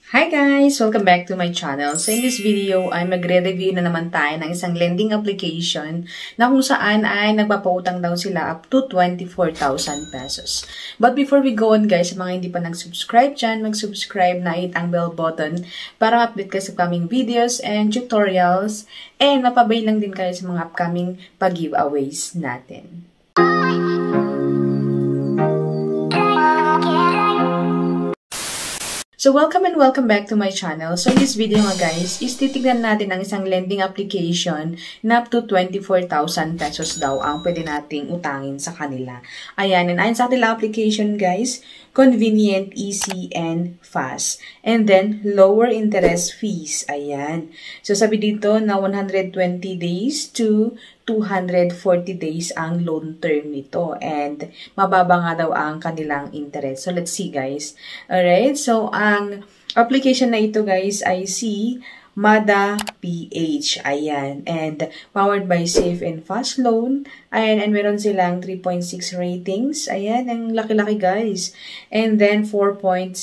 Hi guys! Welcome back to my channel. So in this video ay magre-review na naman tayo ng isang lending application na kung saan ay nagpapautang daw sila up to 24,000 pesos. But before we go on guys, sa mga hindi pa nag-subscribe dyan, mag-subscribe na hit ang bell button para update kayo sa upcoming videos and tutorials and mapabay lang din kayo sa mga upcoming pag-giveaways natin. So, welcome and welcome back to my channel. So, in this video nga guys, is titignan natin ang isang lending application na up to 24,000 pesos daw ang pwede nating utangin sa kanila. Ayan, and ayon sa kanila application guys, convenient, easy, and fast. And then, lower interest fees. Ayan. So, sabi dito na 120 days to 240 days ang loan term nito and mababa nga daw ang kanilang interest. So, let's see guys. Alright, so ang application na ito guys ay si Mada PH. Ayan, and powered by Safe and Fast Loan. Ayan, and meron silang 3.6 ratings. Ayan, ang laki-laki guys. And then 4.6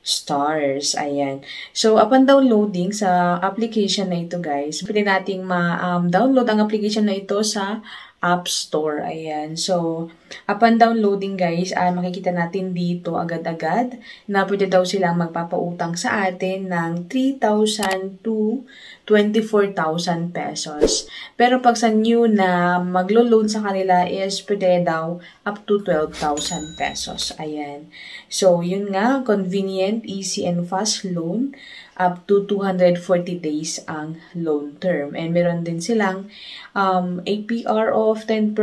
stars. Ayan. So, upon downloading sa application na ito, guys, pwede nating ma-download ang application na ito sa App Store. Ayan. So, upon downloading, guys, makikita natin dito agad-agad na pwede daw silang magpapautang sa atin ng 3,000 to 24,000 pesos. Pero pag sa new na maglo-loan sa kanila is pwede daw up to 12,000 pesos. Ayan. So, yun nga, convenient, easy, and fast loan. Up to 240 days ang loan term. And meron din silang APR of 10%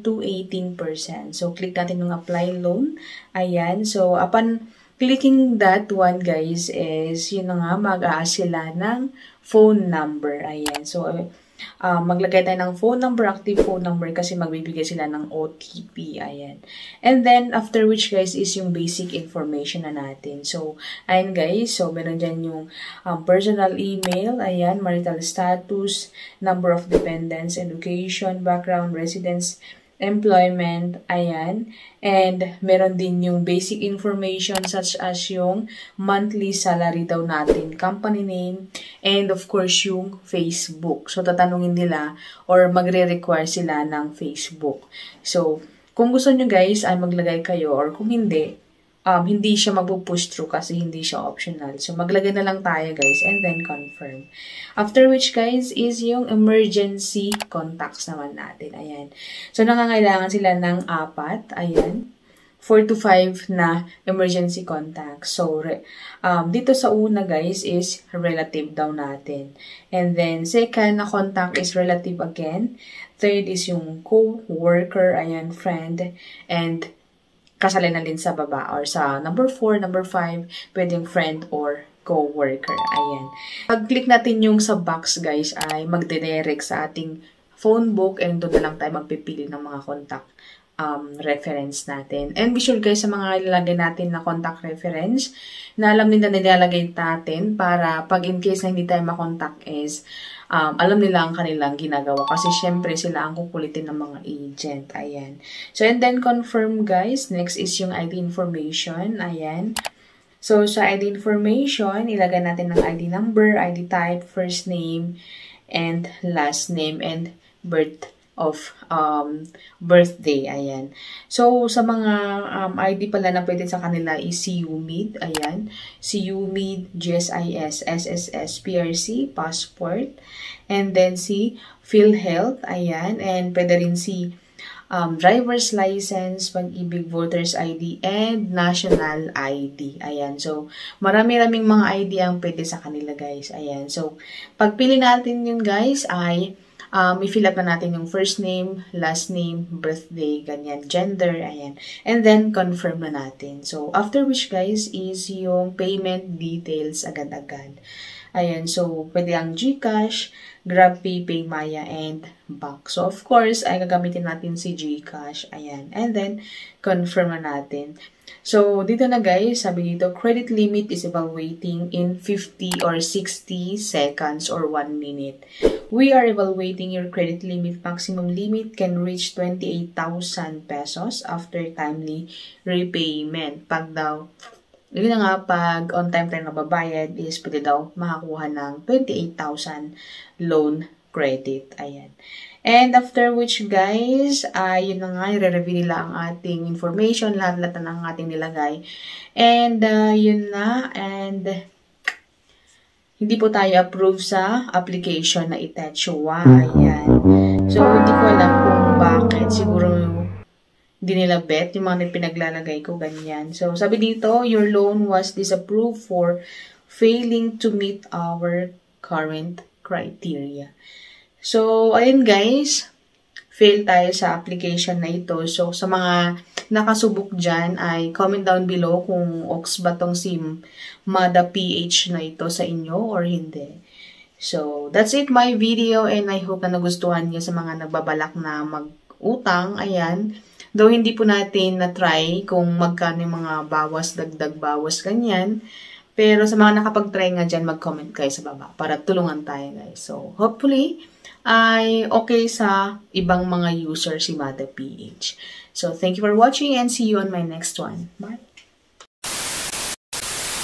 to 18%. So, click natin yung apply loan. Ayan. So, upon clicking that one, guys, is yun na nga, mag-a-ask sila ng phone number. Ayan. So, maglagay tayo ng phone number, active phone number kasi magbibigay sila ng OTP. Ayan. And then, after which guys is yung basic information na natin. So, ayan guys. So, meron dyan yung personal email. Ayan. Marital status, number of dependents, education, background, residence, employment, ayan. And meron din yung basic information such as yung monthly salary daw natin, company name, and of course yung Facebook. So, tatanungin nila or magre-require sila ng Facebook. So, kung gusto nyo guys ay maglagay kayo or kung hindi siya magpo-push through kasi hindi siya optional. So, maglagay na lang tayo guys and then confirm. After which guys is yung emergency contacts naman natin. Ayan. So, nangangailangan sila ng 4. Ayan. 4 to 5 na emergency contacts. So, dito sa una guys is relative daw natin. And then, second na contact is relative again. Third is yung co-worker, ayan, friend, and kasali na din sa baba or sa number 4, number 5, pwedeng friend or co-worker. Ayan. Pag-click natin yung sa box, guys, ay magde-direct sa ating phone book and doon na lang tayo magpipili ng mga contact reference natin. And be sure guys sa mga ilalagay natin na contact reference na alam nila nilalagay natin para pag in case na hindi tayo makontak is alam nila ang kanilang ginagawa kasi syempre sila ang kukulitin ng mga agent. Ayan. So, and then confirm guys. Next is yung ID information. Ayan. So, sa ID information, ilagay natin ng ID number, ID type, first name, and last name, and birthday. Ayan. So, sa mga ID pala na pwede sa kanila is CUMID. Ayan. CUMID, GSIS, SSS, PRC, passport. And then si PhilHealth. Ayan. And pwede rin si driver's license, Pag-ibig, voter's ID, and national ID. Ayan. So, marami-raming mga ID ang pwede sa kanila guys. Ayan. So, pagpili natin yun guys ay i-fill up na natin yung first name, last name, birthday, ganyan, gender, ayan. And then, confirm na natin. So, after which, guys, is yung payment details agad-agad. Ayan, so, pwede ang GCash, GrabPay, PayMaya, and bank. So, of course, ay gagamitin natin si GCash, ayan. And then, confirm na natin. So, dito na guys, sabi dito, credit limit is evaluating in 50 or 60 seconds or 1 minute. We are evaluating your credit limit. Maximum limit can reach 28,000 pesos after timely repayment. Pag daw yun na nga, pag on time tayo nababayad is pwede daw makakuha ng 28,000 loan credit. Ayan. And after which guys, yun na nga, i-review nila ang ating information, lahat-lahat na ng ating nilagay. And yun na, and hindi po tayo approve sa application na attach. Ayan. So, hindi ko alam kung bakit. Siguro hindi nila bet yung mga pinaglalagay ko, ganyan. So, sabi dito, your loan was disapproved for failing to meet our current criteria. So, ayun guys, fail tayo sa application na ito. So, sa mga nakasubok dyan, ay comment down below kung ox ba tong si Mada PH na ito sa inyo or hindi. So, that's it my video and I hope na nagustuhan niyo sa mga nagbabalak na mag-utang. Ayan. Though hindi po natin na-try kung magkano yung mga bawas, dagdag bawas, ganyan. Pero sa mga nakapag-try nga dyan, mag-comment kayo sa baba para tulungan tayo guys. So, hopefully, ay okay sa ibang mga user si Mada PH. So, thank you for watching and see you on my next one. Bye!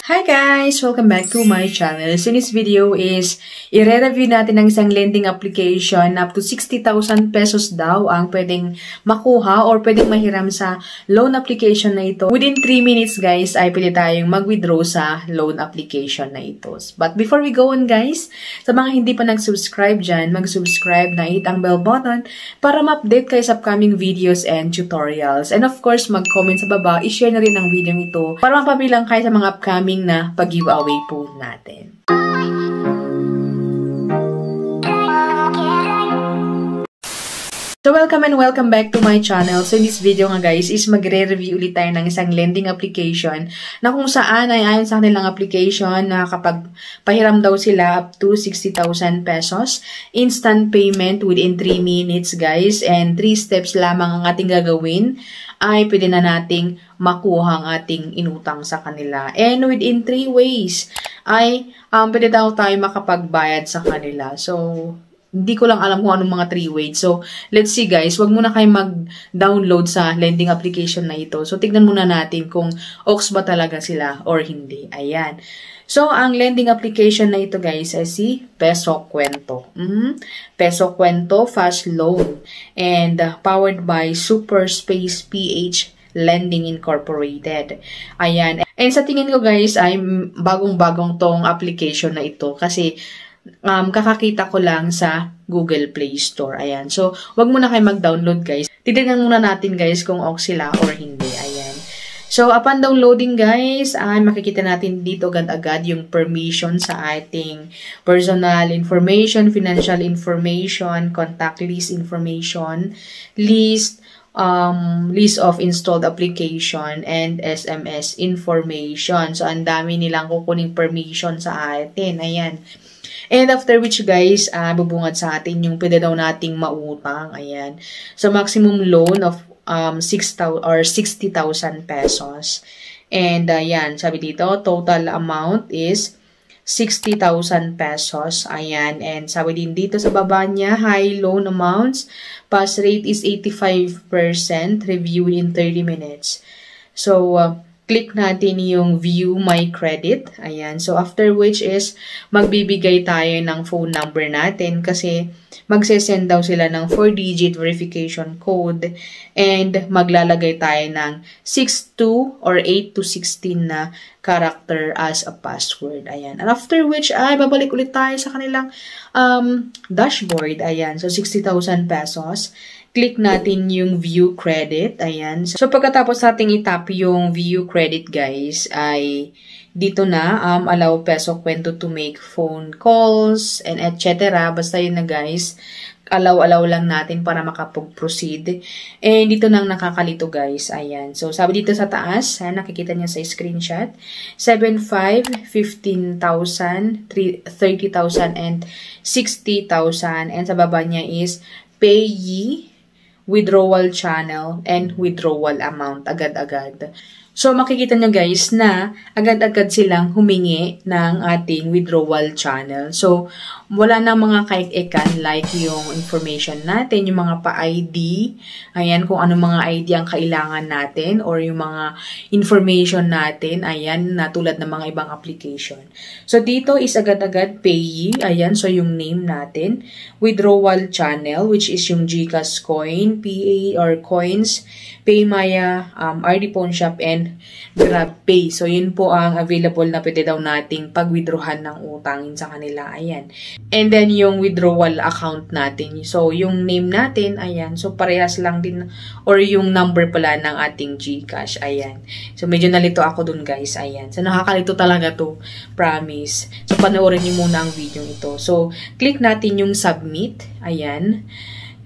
Hi guys! Welcome back to my channel. So, in this video is, i-review natin ang isang lending application na up to 60,000 pesos daw ang pwedeng makuha or pwedeng mahiram sa loan application na ito. Within 3 minutes guys, ay pwede tayong mag-withdraw sa loan application na ito. But before we go on guys, sa mga hindi pa nag-subscribe dyan, mag-subscribe na hit ang bell button para ma-update kayo sa upcoming videos and tutorials. And of course, mag-comment sa baba, i-share na rin ang video ito para mapabilang kayo sa mga upcoming na pag-giveaway po natin. So, welcome and welcome back to my channel. So, in this video nga guys, is magre-review ulit tayo ng isang lending application na kung saan ay ayon sa kanilang application na kapag pahiram daw sila up to 60,000 pesos, instant payment within 3 minutes guys, and 3 steps lamang ang ating gagawin, ay pwede na nating makuha ang ating inutang sa kanila. And within 3 ways, ay pwede daw tayo makapagbayad sa kanila. So, hindi ko lang alam kung anong mga 3 ways. So, let's see guys. Huwag muna kayo mag-download sa lending application na ito. So, tignan muna natin kung ox ba talaga sila or hindi. Ayan. So, ang lending application na ito guys ay si Peso Kwento. Peso Kwento Fast Loan. And powered by Super Space PH Lending Incorporated. Ayan. And sa tingin ko guys ay bagong-bagong tong application na ito kasi kakakita ko lang sa Google Play Store. Ayan. So, wag muna kayo mag-download guys. Titignan muna natin guys kung ox sila or hindi. Ayan. So, upon downloading guys, ay makikita natin dito agad-agad yung permission sa ating personal information, financial information, contact list information, list of installed application, and SMS information. So, ang dami nilang kukuning permission sa atin. Ayan. And after which guys, bubungad sa atin yung pwede daw nating mautang. Ayan. So, maximum loan of 60,000 pesos. And yan, sabi dito, total amount is 60,000 pesos. Ayan. And sabi din dito sa baba niya, high loan amounts. Pass rate is 85%. Review in 30 minutes. So, click natin yung view my credit. Ayan. So, after which is magbibigay tayo ng phone number natin kasi magsesend daw sila ng 4-digit verification code and maglalagay tayo ng 62 or 8 to 16 na character as a password. Ayan. And after which ay babalik ulit tayo sa kanilang dashboard. Ayan. So, 60,000 pesos. Click natin yung view credit. Ayan. So, pagkatapos natin itap yung view credit, guys, ay dito na, allow Peso Kwento to make phone calls and etc. Basta yun na, guys. Allow lang natin para makapag-proceed. And dito nang nakakalito, guys. Ayan. So, sabi dito sa taas, nakikita niya sa screenshot, 7,500, 15,000, 30,000, and 60,000. And sa baba niya is payee, withdrawal channel, and withdrawal amount agad-agad. So, makikita nyo guys na agad-agad silang humingi ng ating withdrawal channel. So, wala na mga kaik-ikan like yung information natin, yung mga pa-ID, ayan, kung ano mga ID ang kailangan natin or yung mga information natin, ayan, na tulad ng mga ibang application. So, dito is agad-agad payee, ayan, so yung name natin, withdrawal channel, which is yung GCash Coin, PA or Coins, PayMaya, RD Pawn Shop, and GrabPay. So, yun po ang available na pwede daw nating pag-withdrawhan ng utangin sa kanila. Ayan. And then, yung withdrawal account natin. So, yung name natin, ayan. So, parehas lang din, or yung number pala ng ating GCash. Ayan. So, medyo nalito ako dun, guys. Ayan. So, nakakalito talaga to. Promise. So, panoorin niyo muna ang video ito. So, click natin yung submit. Ayan.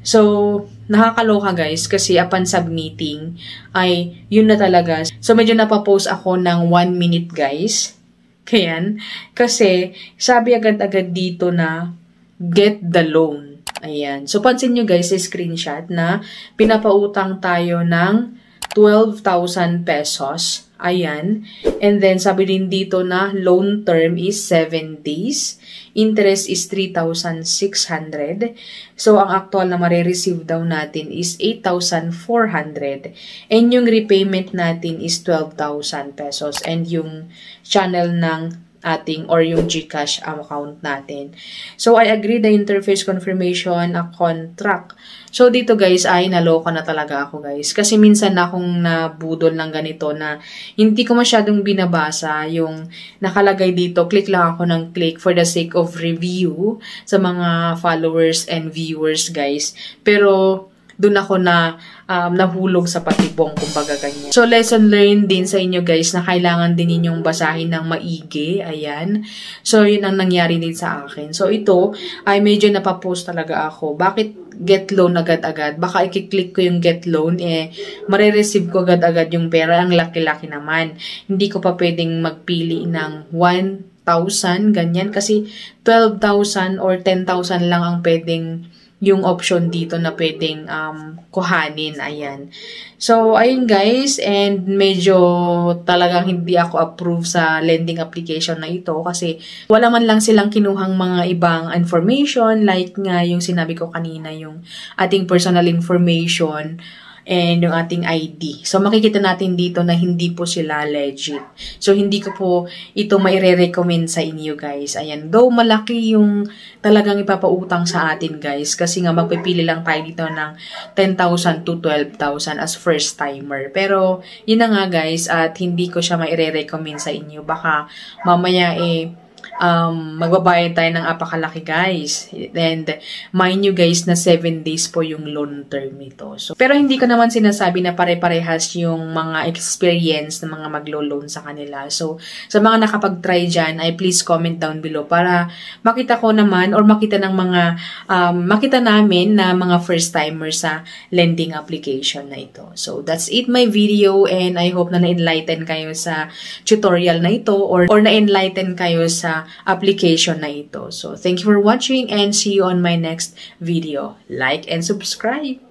So, nakakaloka guys kasi upon submitting ay yun na talaga. So, medyo napapost ako ng 1 minute guys. Kayan. Kasi, sabi agad-agad dito na get the loan. Ayan. So, pansin nyo guys, screenshot na pinapautang tayo ng 12,000 pesos. Ayan. And then, sabi din dito na loan term is 7 days. Interest is 3,600. So, ang actual na marireceive daw natin is 8,400. And yung repayment natin is 12,000 pesos. And yung channel ng ating or yung GCash account natin. So, I agree the interface confirmation, a contract. So, dito guys ay naloka na talaga ako guys. Kasi minsan na akong nabudol ng ganito na hindi ko masyadong binabasa yung nakalagay dito. Click lang ako ng click for the sake of review sa mga followers and viewers guys. Pero, doon ako na nahulog sa patibong, kumbaga ganyan. So, lesson learned din sa inyo guys na kailangan din ninyong basahin ng maigi. Ayan. So, yun ang nangyari din sa akin. So, ito ay medyo napapost talaga ako. Bakit get loan agad-agad? Baka i-click ko yung get loan, marireceive ko agad-agad yung pera. Ang laki-laki naman. Hindi ko pa pwedeng magpili ng 1,000, ganyan. Kasi 12,000 or 10,000 lang ang pwedeng yung option dito na pwedeng kuhanin. Ayan. So, ayun guys. And medyo talagang hindi ako approve sa lending application na ito kasi wala man lang silang kinuhang mga ibang information like nga yung sinabi ko kanina, yung ating personal information and yung ating ID. So, makikita natin dito na hindi po sila legit. So, hindi ko po ito maire-recommend sa inyo, guys. Ayan. Though, malaki yung talagang ipapautang sa atin, guys. Kasi nga, magpipili lang tayo dito ng 10,000 to 12,000 as first timer. Pero, yun na nga, guys. At hindi ko siya maire-recommend sa inyo. Baka, mamaya magbabayad tayo ng apakalaki guys. And mind you guys na 7 days po yung loan term nito. So, pero hindi ko naman sinasabi na pare-parehas yung mga experience ng mga maglo-loan sa kanila. So, sa mga nakapag-try dyan, ay please comment down below para makita ko naman or makita ng mga makita namin na mga first-timers sa lending application na ito. So, that's it my video and I hope na na-enlighten kayo sa tutorial na ito or na-enlighten kayo sa application na ito. So, thank you for watching and see you on my next video. Like and subscribe!